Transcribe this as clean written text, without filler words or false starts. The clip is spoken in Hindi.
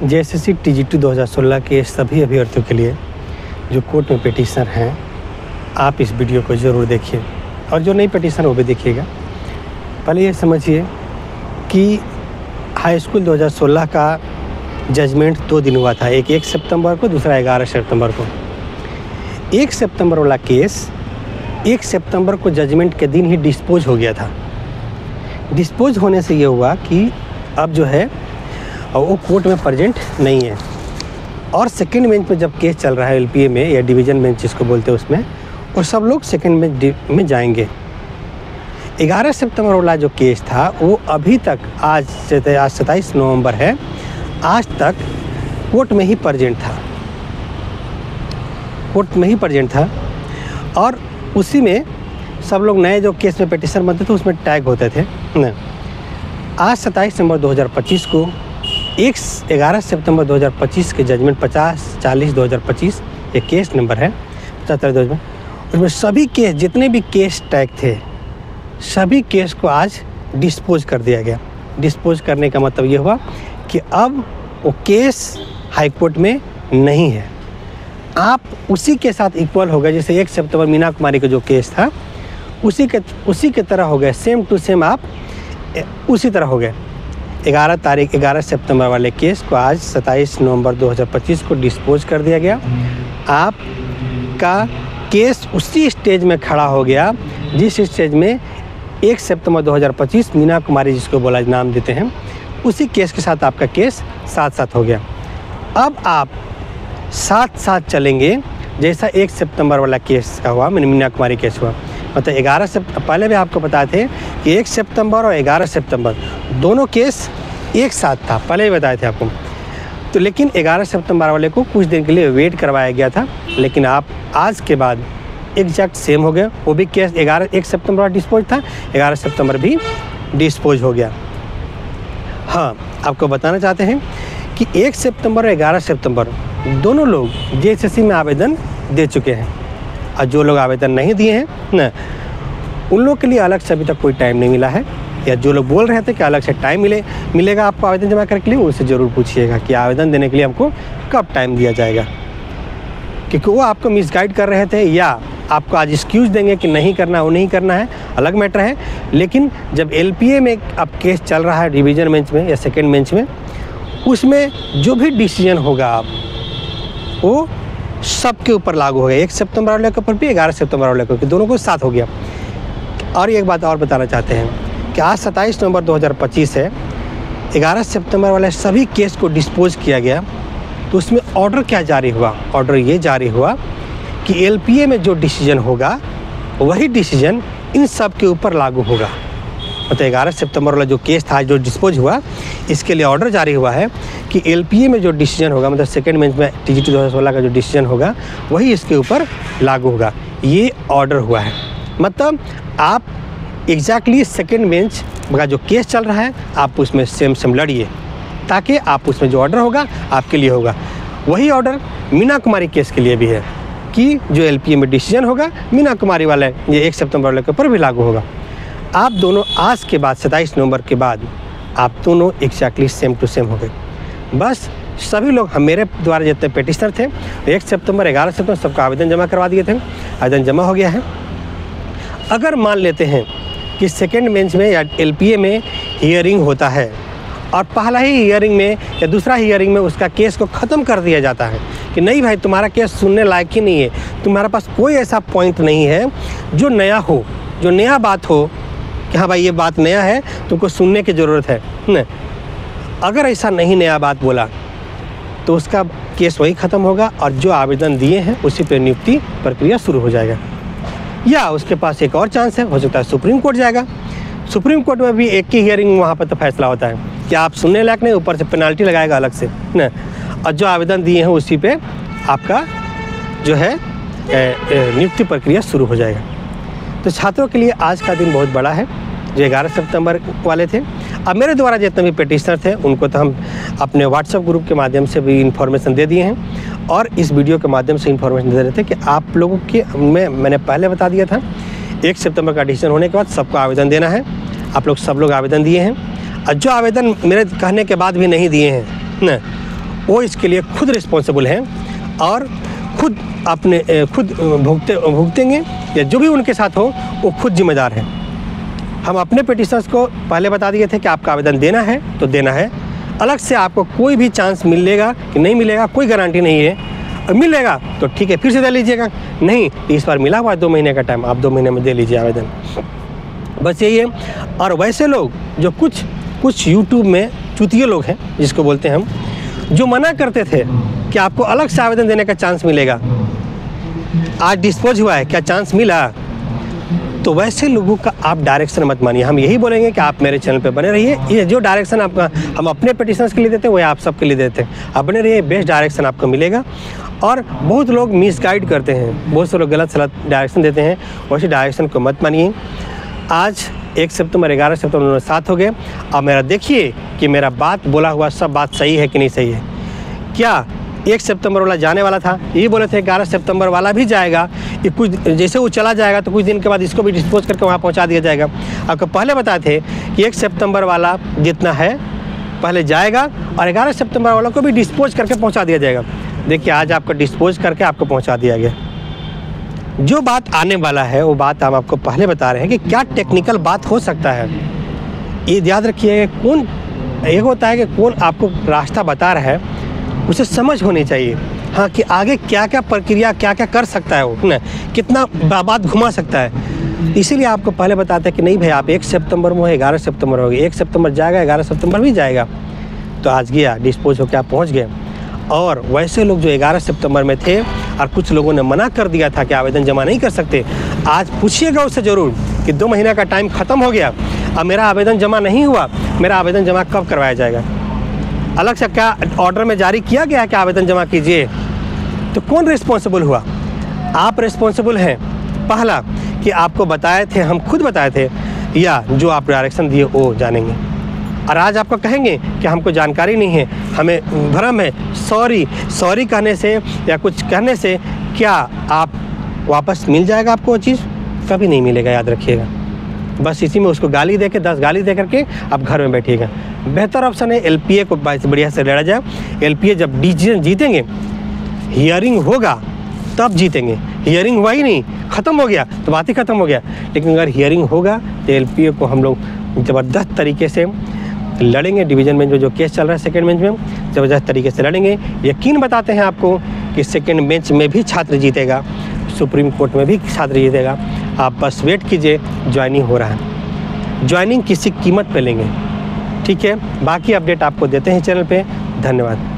जेएसएससी टीजीटी 2016 के सभी अभ्यर्थियों के लिए जो कोर्ट में पिटीशन हैं, आप इस वीडियो को ज़रूर देखिए और जो नई पिटीशन वो भी देखिएगा। पहले ये समझिए कि हाई स्कूल 2016 का जजमेंट 2 दिन हुआ था, एक 1 सितंबर को, दूसरा 11 सितंबर को। 1 सितंबर वाला केस 1 सितंबर को जजमेंट के दिन ही डिस्पोज हो गया था। डिस्पोज होने से ये हुआ कि अब जो है वो कोर्ट में प्रेजेंट नहीं है और सेकंड बेंच में जब केस चल रहा है एलपीए में या डिवीज़न बेंच जिसको बोलते हैं उसमें, और सब लोग सेकंड बेंच में जाएंगे। 11 सितंबर वाला जो केस था वो अभी तक आज 27 नवंबर है, आज तक कोर्ट में ही प्रेजेंट था और उसी में सब लोग नए जो केस में पिटीशन बनते थे उसमें टैग होते थे न। आज 27 नवंबर 2025 को 11 सितंबर 2025 के जजमेंट 50/40/2025 ये केस नंबर है 75/2025, उसमें सभी केस जितने भी केस टैग थे सभी केस को आज डिस्पोज कर दिया गया। डिस्पोज करने का मतलब ये हुआ कि अब वो केस हाई कोर्ट में नहीं है, आप उसी के साथ इक्वल हो गए। जैसे 1 सितंबर मीना कुमारी का जो केस था उसी के तरह हो गए, सेम टू सेम आप उसी तरह हो गए। 11 सितंबर वाले केस को आज 27 नवंबर 2025 को डिस्पोज कर दिया गया। आपका केस उसी स्टेज में खड़ा हो गया जिस स्टेज में 1 सितंबर 2025 मीना कुमारी जिसको बोला नाम देते हैं, उसी केस के साथ आपका केस साथ साथ हो गया। अब आप साथ साथ चलेंगे जैसा 1 सितंबर वाला केस का हुआ, मीना कुमारी केस हुआ। मतलब 11 सितंबर पहले भी आपको बताए थे कि 1 सितंबर और 11 सितंबर दोनों केस एक साथ था, पहले ही बताए थे आपको। तो लेकिन 11 सितंबर वाले को कुछ दिन के लिए वेट करवाया गया था, लेकिन आप आज के बाद एग्जैक्ट सेम हो गए। वो भी केस 1 सितंबर डिस्पोज था, 11 सितंबर भी डिस्पोज हो गया। हाँ, आपको बताना चाहते हैं कि 1 सितंबर और 11 सितंबर दोनों लोग जेएसएससी में आवेदन दे चुके हैं और जो लोग आवेदन नहीं दिए हैं ना, उन लोग के लिए अलग से अभी तक कोई टाइम नहीं मिला है, या जो लोग बोल रहे थे कि अलग से टाइम मिलेगा आपको आवेदन जमा करने के लिए, उनसे ज़रूर पूछिएगा कि आवेदन देने के लिए हमको कब टाइम दिया जाएगा, क्योंकि वो आपको मिसगाइड कर रहे थे या आपको आज एक्सक्यूज़ देंगे कि नहीं करना, वो नहीं करना है, अलग मैटर है। लेकिन जब एलपीए में अब केस चल रहा है डिवीज़न बेंच में या सेकेंड बेंच में, उसमें जो भी डिसीजन होगा आप वो सबके ऊपर लागू हो गया। 1 सितंबर वाले के ऊपर भी, 11 सितंबर वाले के ऊपर, दोनों को साथ हो गया। और एक बात और बताना चाहते हैं कि आज 27 नवंबर 2025 है, 11 सितंबर वाले सभी केस को डिस्पोज किया गया। तो उसमें ऑर्डर क्या जारी हुआ? ऑर्डर ये जारी हुआ कि एलपीए में जो डिसीजन होगा वही डिसीजन इन सब के ऊपर लागू होगा। मतलब 11 सितंबर वाला जो केस था जो डिस्पोज हुआ, इसके लिए ऑर्डर जारी हुआ है कि एलपीए में जो डिसीजन होगा, मतलब सेकेंड बेंच में टीजीटी 2016 का जो डिसीजन होगा वही इसके ऊपर लागू होगा। ये ऑर्डर हुआ है। मतलब आप एग्जैक्टली सेकेंड बेंच का जो केस चल रहा है आप उसमें सेम लड़िए, ताकि आप उसमें जो ऑर्डर होगा आपके लिए होगा। वही ऑर्डर मीना कुमारी केस के लिए भी है कि जो एलपीए में डिसीजन होगा मीना कुमारी वाले ये 1 सितंबर वाले के ऊपर भी लागू होगा। आप दोनों आज के बाद 27 नवंबर के बाद आप दोनों एग्जैक्टली सेम टू सेम हो गए। बस सभी लोग, हम मेरे द्वारा जितने पिटिशनर थे 1 सितंबर 11 सितंबर सबका आवेदन जमा करवा दिए थे, आवेदन जमा हो गया है। अगर मान लेते हैं कि सेकेंड बेंच में या एलपीए में हियरिंग होता है और पहला ही हियरिंग में या दूसरा हियरिंग में उसका केस को ख़त्म कर दिया जाता है कि नहीं भाई तुम्हारा केस सुनने लायक ही नहीं है, तुम्हारे पास कोई ऐसा पॉइंट नहीं है जो नया हो, जो नया बात हो कि हाँ भाई ये बात नया है, तुमको सुनने की ज़रूरत है न। अगर ऐसा नहीं नया बात बोला तो उसका केस वही ख़त्म होगा और जो आवेदन दिए हैं उसी पर नियुक्ति प्रक्रिया शुरू हो जाएगा। या उसके पास एक और चांस है, हो सकता है सुप्रीम कोर्ट जाएगा। सुप्रीम कोर्ट में भी एक ही हियरिंग वहाँ पर तो फैसला होता है कि आप सुनने लायक नहीं, ऊपर से पेनाल्टी लगाएगा अलग से न, और जो आवेदन दिए हैं उसी पे आपका जो है नियुक्ति प्रक्रिया शुरू हो जाएगा। तो छात्रों के लिए आज का दिन बहुत बड़ा है जो 11 सितंबर वाले थे। अब मेरे द्वारा जितने भी पिटिशनर थे उनको तो हम अपने व्हाट्सएप ग्रुप के माध्यम से भी इन्फॉर्मेशन दे दिए हैं और इस वीडियो के माध्यम से इन्फॉर्मेशन दे रहे थे कि आप लोगों के मैंने पहले बता दिया था 1 सितंबर का डिसीजन होने के बाद सबको आवेदन देना है। सब लोग आवेदन दिए हैं और जो आवेदन मेरे कहने के बाद भी नहीं दिए हैं न, वो इसके लिए खुद रिस्पॉन्सिबल हैं और खुद अपने खुद भुगतेंगे, या जो भी उनके साथ हो वो खुद जिम्मेदार है। हम अपने पिटिशनर्स को पहले बता दिए थे कि आपका आवेदन देना है तो देना है। अलग से आपको कोई भी चांस मिलेगा कि नहीं मिलेगा कोई गारंटी नहीं है। और मिलेगा तो ठीक है, फिर से दे लीजिएगा, नहीं इस बार मिला हुआ है 2 महीने का टाइम, आप 2 महीने में दे लीजिए आवेदन, बस यही है। और वैसे लोग जो कुछ यूट्यूब में चुतिये लोग हैं जिसको बोलते हैं हम, जो मना करते थे कि आपको अलग से आवेदन देने का चांस मिलेगा, आज डिस्पोज हुआ है, क्या चांस मिला? तो वैसे लोगों का आप डायरेक्शन मत मानिए। हम यही बोलेंगे कि आप मेरे चैनल पे बने रहिए। ये जो डायरेक्शन आपका हम अपने पिटिशनर्स के लिए देते हैं वही आप सबके लिए देते हैं। आप बने रहिए, बेस्ट डायरेक्शन आपको मिलेगा। और बहुत लोग मिसगाइड करते हैं, बहुत से लोग गलत सलत डायरेक्शन देते हैं, वैसे डायरेक्शन को मत मानिए। आज 1 सितंबर 11 सितंबर 7 हो गए। अब मेरा देखिए कि मेरा बात बोला हुआ सब बात सही है कि नहीं सही है। क्या 1 सितंबर वाला जाने वाला था, यही बोले थे 11 सितंबर वाला भी जाएगा, ये कुछ जैसे वो चला जाएगा तो कुछ दिन के बाद इसको भी डिस्पोज करके वहाँ पहुँचा दिया जाएगा। आपको पहले बताए थे कि 1 सितंबर वाला जितना है पहले जाएगा और 11 सितंबर वाला को भी डिस्पोज करके पहुँचा दिया जाएगा। देखिए आज आपको डिस्पोज करके आपको पहुँचा दिया गया। जो बात आने वाला है वो बात हम आपको पहले बता रहे हैं कि क्या टेक्निकल बात हो सकता है। ये याद रखिए, कौन एक होता है कि कौन आपको रास्ता बता रहा है, उसे समझ होनी चाहिए हाँ कि आगे क्या क्या प्रक्रिया क्या क्या कर सकता है वो, ना कितना बात घुमा सकता है। इसीलिए आपको पहले बताते हैं कि नहीं भाई आप 1 सितंबर में 11 सितंबर हो गए, 1 सितंबर जाएगा 11 सितंबर भी जाएगा। तो आज गया डिस्पोज होकर आप पहुँच गए। और वैसे लोग जो 11 सितंबर में थे और कुछ लोगों ने मना कर दिया था कि आवेदन जमा नहीं कर सकते, आज पूछिएगा उससे ज़रूर कि 2 महीने का टाइम ख़त्म हो गया, अब मेरा आवेदन जमा नहीं हुआ, मेरा आवेदन जमा कब करवाया जाएगा? अलग से क्या ऑर्डर में जारी किया गया है कि आवेदन जमा कीजिए? तो कौन रिस्पॉन्सिबल हुआ? आप रिस्पॉन्सिबल हैं। पहला कि आपको बताए थे, हम खुद बताए थे, या जो आप डायरेक्शन दिए वो जानेंगे। और आज आपको कहेंगे कि हमको जानकारी नहीं है, हमें भ्रम है, सॉरी कहने से या कुछ कहने से क्या आप वापस मिल जाएगा आपको वो चीज़? कभी नहीं मिलेगा, याद रखिएगा। बस इसी में उसको गाली दे के 10 गाली दे करके आप घर में बैठिएगा। बेहतर ऑप्शन है LPA को बढ़िया से लड़ा जाए। LPA जब डिसीजन जीतेंगे, हियरिंग होगा तब जीतेंगे। हियरिंग हुआ ही नहीं, ख़त्म हो गया तो बात ही ख़त्म हो गया। लेकिन अगर हियरिंग होगा तो LPA को हम लोग ज़बरदस्त तरीके से लड़ेंगे। डिवीज़न बेंच में जो केस चल रहा है सेकंड बेंच में, ज़बरदस्त तरीके से लड़ेंगे। यकीन बताते हैं आपको कि सेकंड बेंच में भी छात्र जीतेगा, सुप्रीम कोर्ट में भी छात्र जीतेगा। आप बस वेट कीजिए, ज्वाइनिंग हो रहा है। ज्वाइनिंग किसी कीमत पे लेंगे, ठीक है। बाकी अपडेट आपको देते हैं चैनल पे। धन्यवाद।